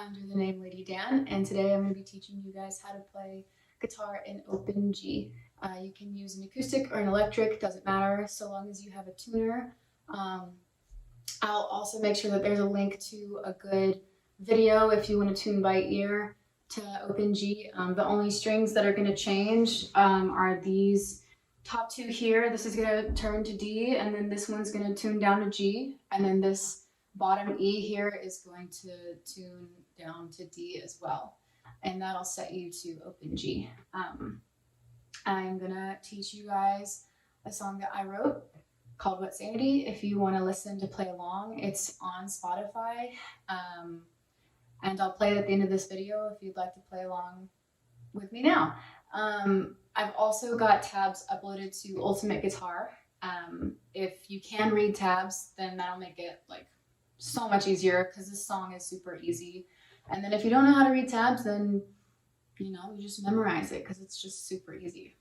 under the name Lady Dan, and today I'm going to be teaching you guys how to play guitar in open G. You can use an acoustic or an electric, doesn't matter, so long as you have a tuner. I'll also make sure that there's a link to a good video if you want to tune by ear to open G. The only strings that are going to change are these top two here. This is going to turn to D, and then this one's going to tune down to G, and then this bottom E here is going to tune down to D as well, and that'll set you to open G. I'm gonna teach you guys a song that I wrote called What Sanity. If you want to listen to play along, it's on Spotify, and I'll play it at the end of this video if you'd like to play along with me now. I've also got tabs uploaded to Ultimate Guitar. If you can read tabs, then that'll make it like so much easier because this song is super easy. And then if you don't know how to read tabs, then you just memorize it because it's just super easy.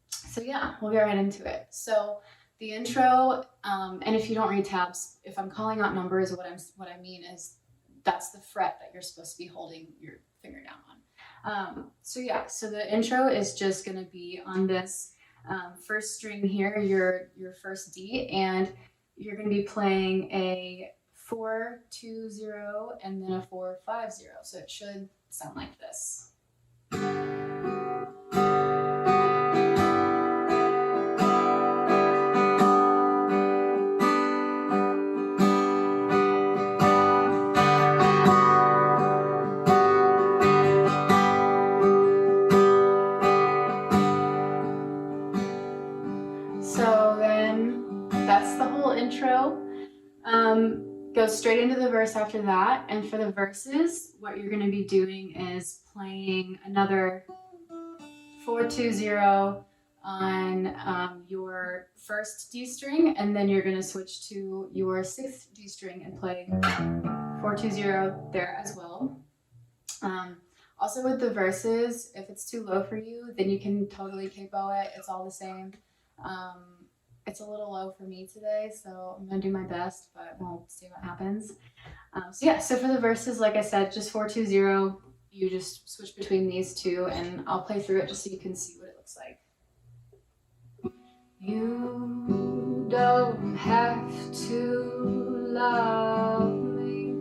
So yeah, we'll get right into it. So the intro, and if you don't read tabs, if I'm calling out numbers, what I mean is that's the fret that you're supposed to be holding your finger down on. So yeah, so the intro is just gonna be on this first string here, your first D, and you're going to be playing a 4-2-0 and then a 4-5-0. So it should sound like this. So then that's the whole intro. Go straight into the verse after that, and for the verses, what you're going to be doing is playing another 4-2-0 on your first D string, and then you're going to switch to your sixth D string and play 4-2-0 there as well. Also with the verses, if it's too low for you, then you can totally capo it. It's all the same. It's a little low for me today, so I'm gonna do my best, but we'll see what happens. So yeah, so for the verses, like I said, just 4-2-0, you just switch between these two, and I'll play through it just so you can see what it looks like. You don't have to love me.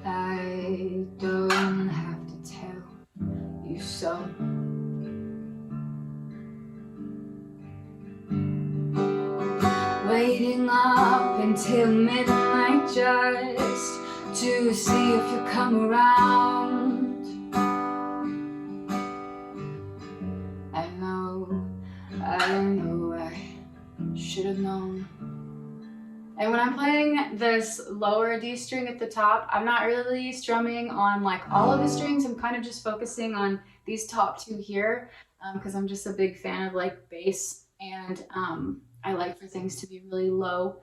I don't have to tell you so. Waiting up until midnight just to see if you come around. I know, I should have known. And when I'm playing this lower D string at the top, I'm not really strumming on like all of the strings. I'm kind of just focusing on these top two here because I'm just a big fan of like bass, and I like for things to be really low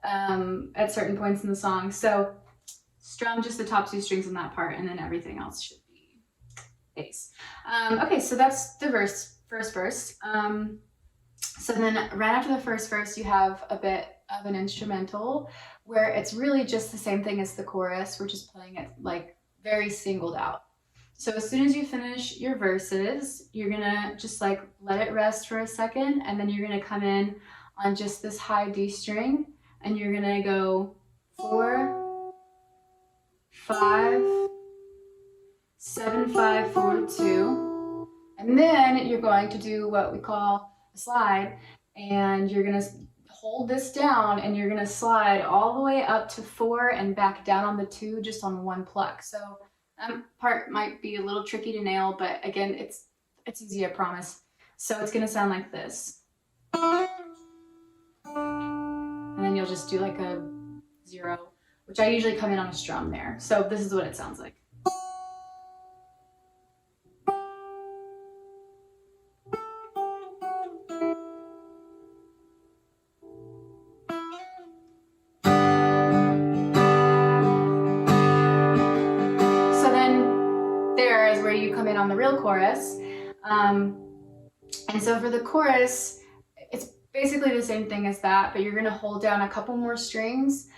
at certain points in the song. So strum just the top two strings on that part, and then everything else should be bass. Okay, so that's the first verse. So then right after the first verse, you have a bit of an instrumental where it's really just the same thing as the chorus. We're just playing it like very singled out. So as soon as you finish your verses, you're gonna just like let it rest for a second, and then you're gonna come in on just this high D string, and you're gonna go 4, 5, 7, 5, 4, 2, and then you're going to do what we call a slide, and you're gonna hold this down, and you're gonna slide all the way up to 4 and back down on the 2 just on one pluck. So that part might be a little tricky to nail, but again, it's easy, I promise. So it's gonna sound like this. And then you'll just do like a 0, which I usually come in on a strum there. So this is what it sounds like. So then there is where you come in on the real chorus. And so for the chorus, it's basically the same thing as that, but you're gonna hold down a couple more strings.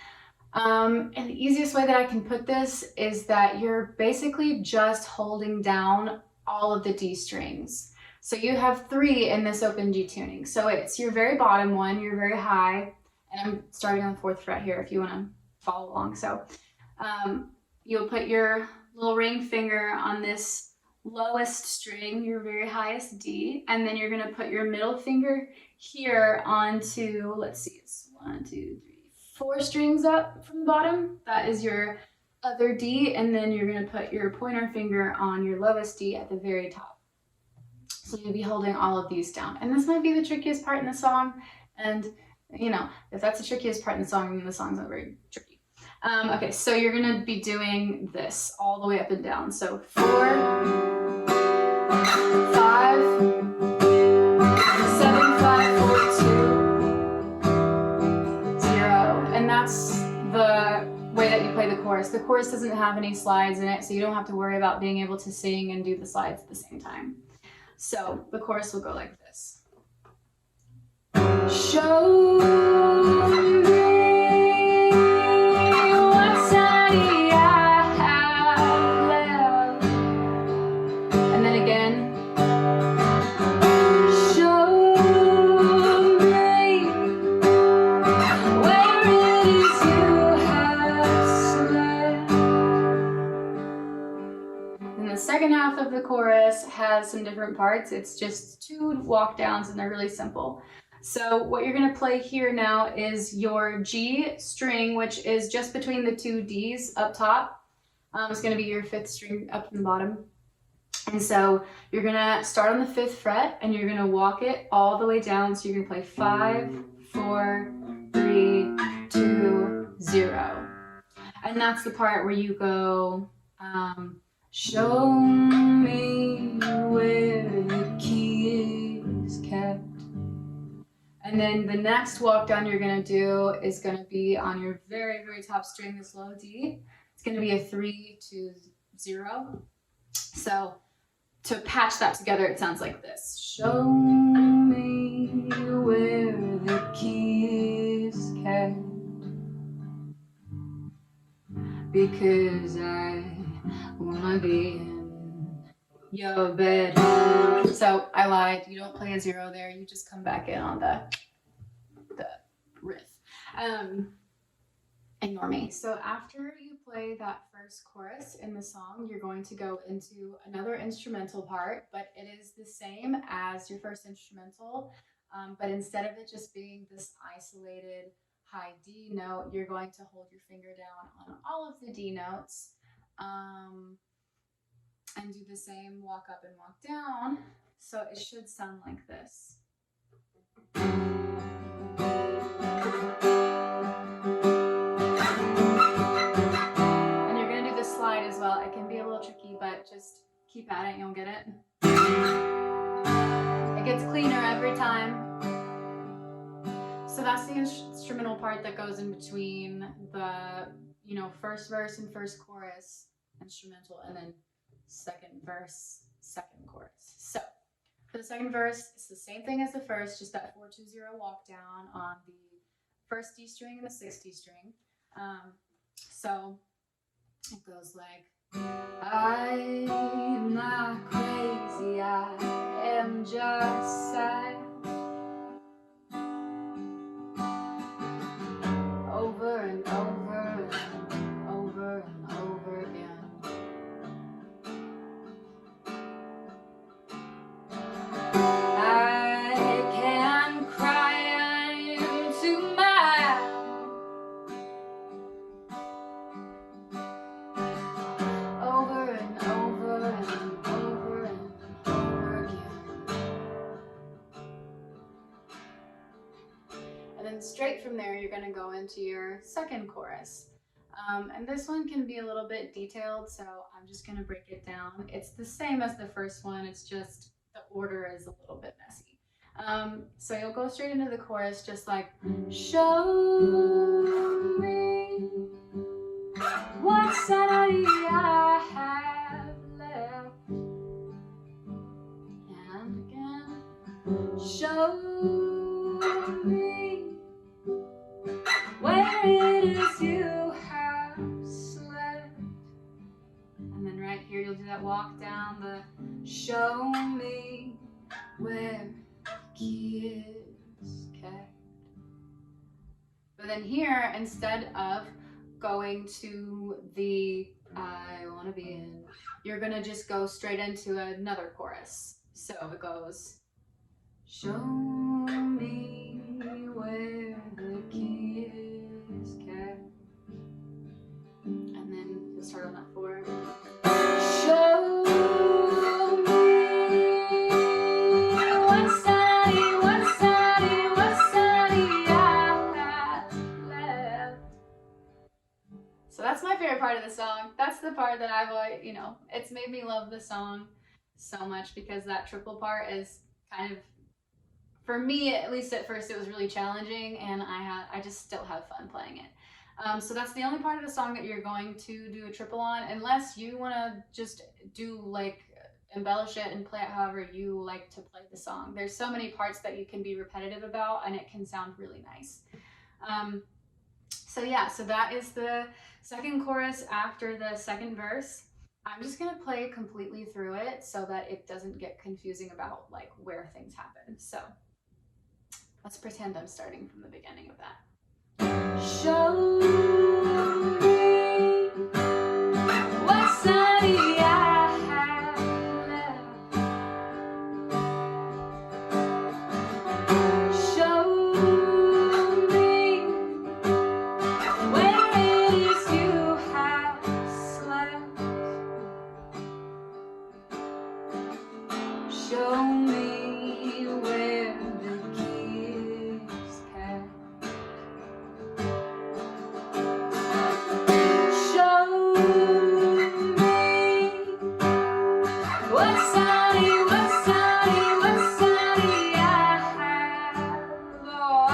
And the easiest way that I can put this is that you're basically just holding down all of the D strings. So you have 3 in this open G tuning. So it's your very bottom one, your very high, and I'm starting on the 4th fret here if you want to follow along. So you'll put your little ring finger on this lowest string, your very highest D, and then you're going to put your middle finger here onto, let's see, it's 1, 2, 3, 4 strings up from the bottom. That is your other D, and then you're going to put your pointer finger on your lowest D at the very top. So you'll be holding all of these down. And this might be the trickiest part in the song. And, you know, if that's the trickiest part in the song, then the song's not very tricky. Okay, so you're going to be doing this all the way up and down. So 4, 5, 7, 5, 4, 2, 0. And that's the way that you play the chorus. The chorus doesn't have any slides in it, so you don't have to worry about being able to sing and do the slides at the same time. So the chorus will go like this. Show me what sanity I have left. And then again. Show me where it is you have slept. And the second half of the chorus has some different parts. It's just 2 walk downs and they're really simple. So what you're going to play here now is your G string, which is just between the 2 Ds up top. It's going to be your 5th string up from the bottom. And so you're going to start on the 5th fret and you're going to walk it all the way down. So you're going to play 5, 4, 3, 2, 0. And that's the part where you go, show me where the key is kept. And then the next walk down you're going to do is going to be on your very, very top string, this low D. It's going to be a 3, 2, 0. So to patch that together, it sounds like this. Show me where the key is kept, because I wanna be in your bed. So I lied, you don't play a 0 there, you just come back in on the riff. Ignore me. So after you play that first chorus in the song, you're going to go into another instrumental part, but it is the same as your first instrumental, but instead of it just being this isolated high D note, you're going to hold your finger down on all of the D notes, and do the same walk up and walk down. So it should sound like this. And you're going to do the slide as well. It can be a little tricky, but just keep at it and you'll get it. It gets cleaner every time. So that's the instrumental part that goes in between the, first verse and first chorus instrumental, and then second verse, second chorus. So for the second verse, it's the same thing as the first, just that 4-2-0 walk down on the first D string and the 6th D string. So it goes like, I'm not crazy, I am just sad. Over and over and over and over again. I can cry into my over and over and over and over again. And then straight from there, you're going to go into your second chorus. And this one can be a little bit detailed, so I'm just going to break it down. It's the same as the first one, it's just the order is a little bit messy. So you'll go straight into the chorus just like, show me what sanity I have left. And again, show me here, instead of going to the I wanna be in, you're gonna just go straight into another chorus. So it goes, show me where the key is kept. And then you'll start on that 4. Show me what Sanity I have left. So that's my favorite part of the song. That's the part that I've always, you know, it's made me love the song so much, because that triple part is kind of, for me at least at first, it was really challenging, and I just still have fun playing it. So that's the only part of the song that you're going to do a triple on, unless you want to just do like embellish it and play it however you like to play the song. There's so many parts that you can be repetitive about, and it can sound really nice. So yeah, so that is the second chorus after the second verse. I'm just gonna play completely through it so that it doesn't get confusing about like where things happen. So let's pretend I'm starting from the beginning of that. Show me what Sanity I have left. Show me where it is you have slept. Show me where the key is kept. Show me what Sanity I have, oh, I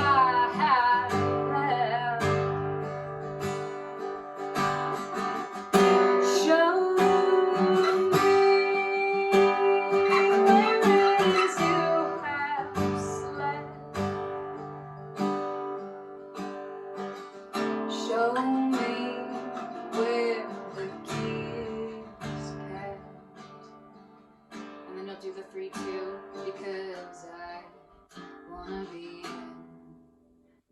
have left. Show me where it is you have slept. Show me where the key is kept. And then you'll do the 3-2, because I wanna be in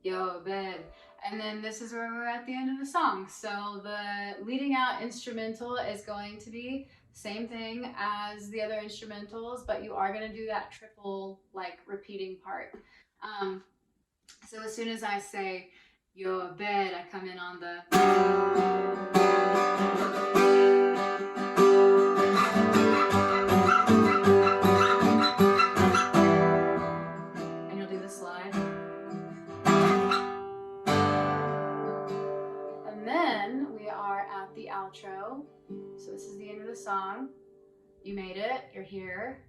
your bed. And then this is where we're at the end of the song. So the leading out instrumental is going to be the same thing as the other instrumentals, but you are going to do that triple like repeating part. So as soon as I say your bed, I come in on the, and you'll do the slide. And then we are at the outro. So this is the end of the song. You made it, you're here.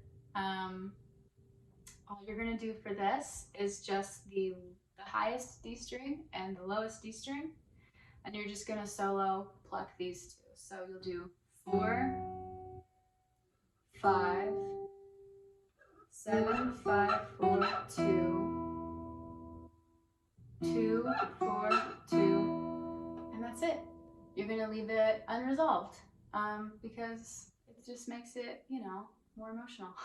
All you're gonna do for this is just the highest D string and the lowest D string, and you're just gonna solo pluck these 2. So you'll do 4, 5, 7, 5, 4, 2, 2, 4, 2, and that's it. You're gonna leave it unresolved, because it just makes it, you know, more emotional.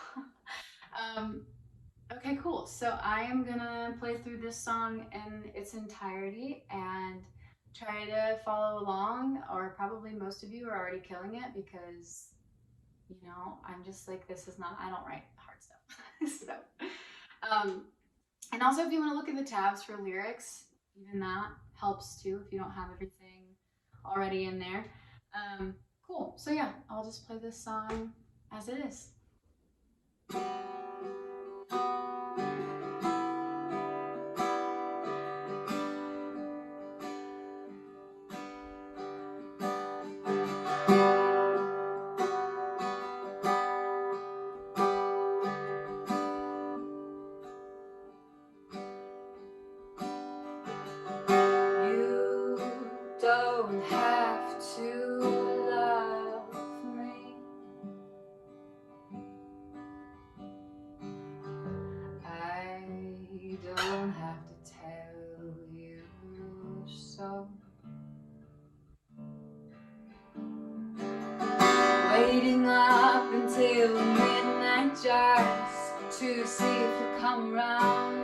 Okay, cool. So I am gonna play through this song in its entirety and try to follow along, or probably most of you are already killing it, because, you know, I'm just like, this is not, I don't write hard stuff. So, and also if you want to look at the tabs for lyrics, even that helps too, if you don't have everything already in there. Cool. So yeah, I'll just play this song as it is. Don't have to love me. I don't have to tell you so. Waiting up until midnight just to see if you come around.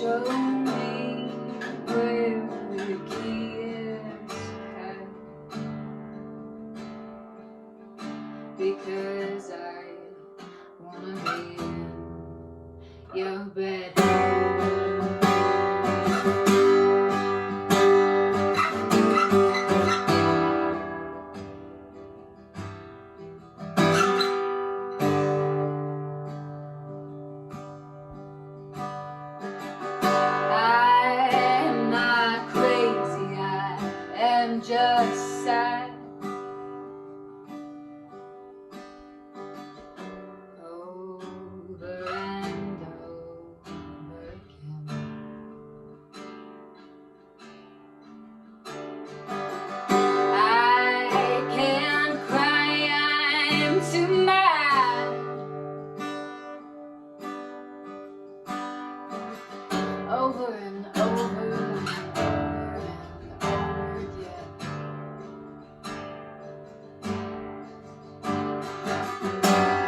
Show me where the key is at, because I wanna be in your bed. I'm not crazy, I am just sad. Over and over again. I can't cry, I'm too mad. Over and over and over again.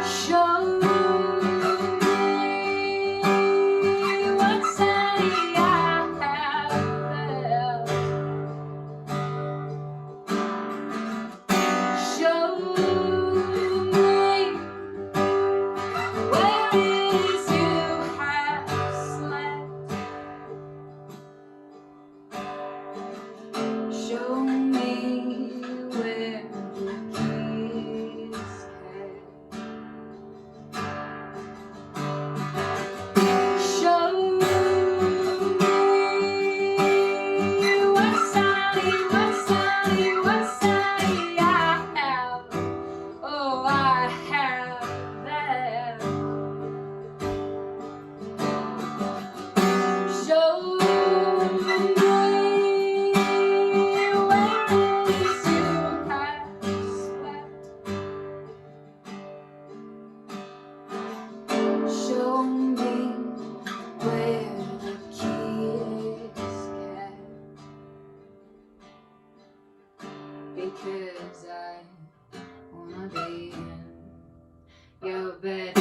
Show me what sanity I have left. Show me where it is you have slept. Show me where the key is kept. Show me what sanity I have. Oh, I have that. Show me where it is you have slept. Show me where the key is kept, because I wanna be in your bed.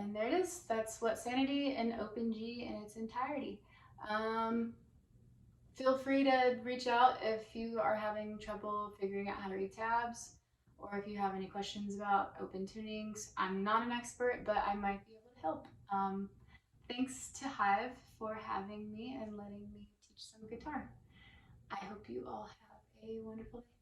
And there it is. That's what Sanity and OpenG in its entirety. Feel free to reach out if you are having trouble figuring out how to read tabs, or if you have any questions about open tunings. I'm not an expert, but I might be able to help. Thanks to Hive for having me and letting me teach some guitar. I hope you all have a wonderful day.